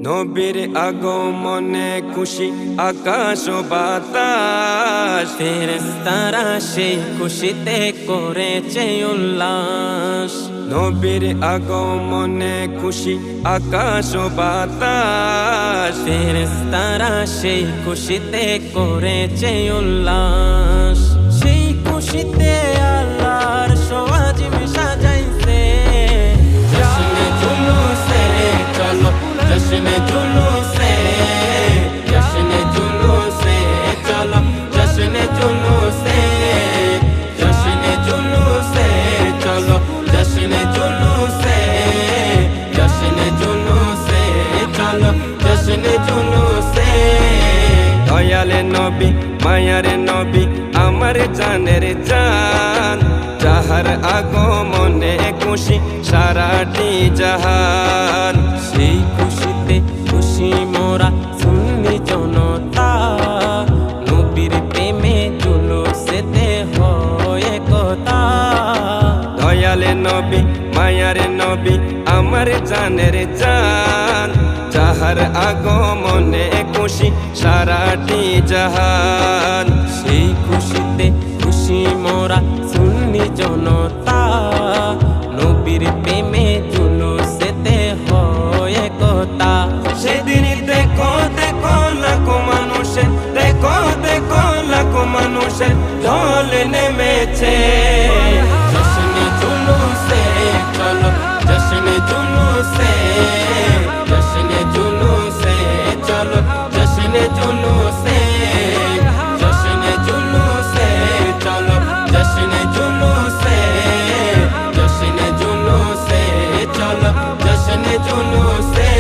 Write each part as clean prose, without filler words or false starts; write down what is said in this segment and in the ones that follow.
নবীর আগমনে খুশি আকাশ ও বাতাস, ফেরেশতারা সেই খুশিতে করেছে উল্লাস। নবীর আগমনে খুশি আকাশ ও বাতাস, ফেরেশতারা সেই খুশিতে করেছে উল্লাস। সেই খুশিতে আল্লাহর সোয়াজিম সাজাইছে। জশ্নে জুলুসে চলো, জশ্নে জুলুসে, জশ্নে জুলুসে চলো, জশ্নে জুলুসে, জশ্নে জুলুসে চলো, জশ্নে জুলুসে, জশ্নে জুলুসে চলো, জশ্নে জুলুসে। দয়ালে নবী মায়ার নবী আমার জানের জান, যাহার আগমনে খুশি সারাটি জাহান। সেই খুশিতে খুশি মোরা সুন্নি জনতা, নবীর প্রেমে জুলুসেতে হয় একতা। দয়ালে নবী মায়ার নবী আমার জানের জান, যাহার আগমনে খুশি সারাটি জাহান। সেই খুশিতে খুশি মোরা সুন্নি জনতা, নবীর প্রেমে জুলুসেতে হয় একতা। সেদিন দেখো দেখো লাখো মানুষের, দেখো দেখো লাখো মানুষের ঢল নেমেছে। জশ্নে জুলুসে চলো, জশ্নে জুলুসে, জশ্নে জুলুসে চলো, জশ্নে জুলুসে, জশ্নে জুলুসে চলো, জশ্নে জুলুসে, জশ্নে জুলুসে চলো, জশ্নে জুলুসে।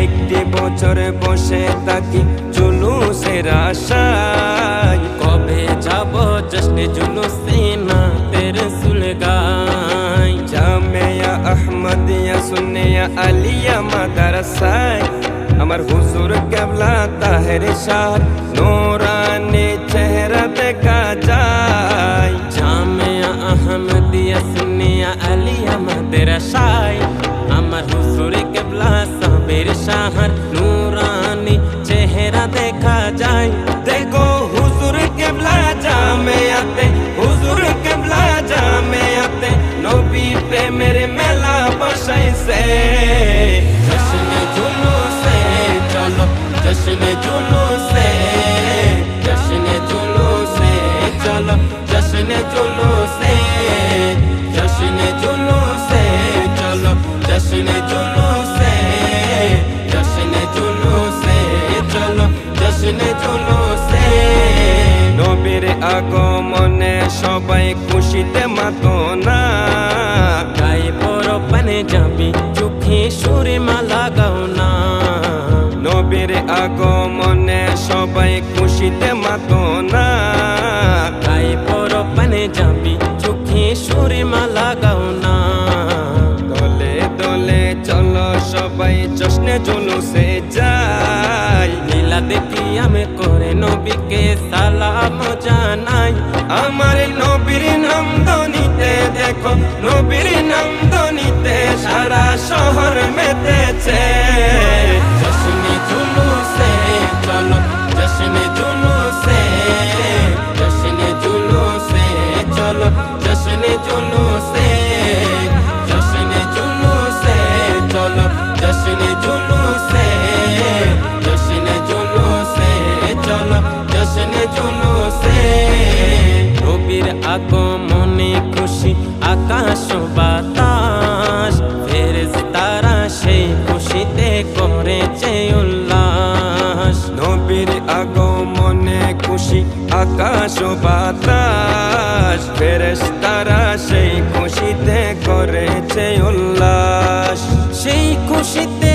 একটি বছর বসে থাকি জুলুসের আশায়, কবে যাব জশ্নে জুলুসে না তেরে সুলগাই। জামিয়া আহমদিয়া সুন্নিয়া আলিয়া মাদ্রাসায় আমার হুজুর কেবলা তাহের শাহ নূরানি চেহারা দেখা যায়। জামিয়া আহমদিয়া সুন্নিয়া আলিয়া মাদ্রাসায় আমার হুজুর কেবলা সাবের শাহর নূরানি চেহারা দেখা যায়। দেখো হুজুর কেবলা জামিয়াতে, হুজুর কেবলা জামিয়াতে নবী প্রেমের মেলা বসাইছে। জশ্নে জুলুসে চলো, জশ্নে জুলুসে, জশ্নে জুলুসে চলো, জশ্নে জুলুসে, জশ্নে জুলুসে চলো, জশ্নে জুলুসে, জশ্নে জুলুসে চলো, জশ্নে জুলুসে। নবীর আগমনে সবাই খুশিতে মাতোনা, গায়ে বড় পানে যাবি চোখে সুরমা লাগাও না। নবীর আগমনে সবাই খুশিতে মাতোনা, গায়ে বড় পানে যাবি চোখে সুরমা লাগাও না। দলে দলে চলো সবাই জশ্নে জুলুসে যাই। লীলা দেখি আমি করে নবীকে সালাম জানাই। আমার নবীর নাম ধ্বনিতে দেখো, নবীর নাম ধ্বনিতে সারা শহর মেতেছে। জশ্নে জুলুসে চলো, জশ্নে জুলুসে, জশ্নে জুলুসে চলো, জশ্নে জুলুসে, জশ্নে জুলুসে চলো, জশ্নে জুলুসে, জশ্নে জুলুসে চলো, জশ্নে জুলুসে। নবীর আগমনে খুশি আকাশ ও বাতাস, ফেরেশতারা সেই খুশিতে করেছে উল্লাস। নবীর আগমনে খুশি আকাশ ও বাতাস, ফেরেশতারা সেই খুশিতে করেছে উল্লাস। সেই খুশিতে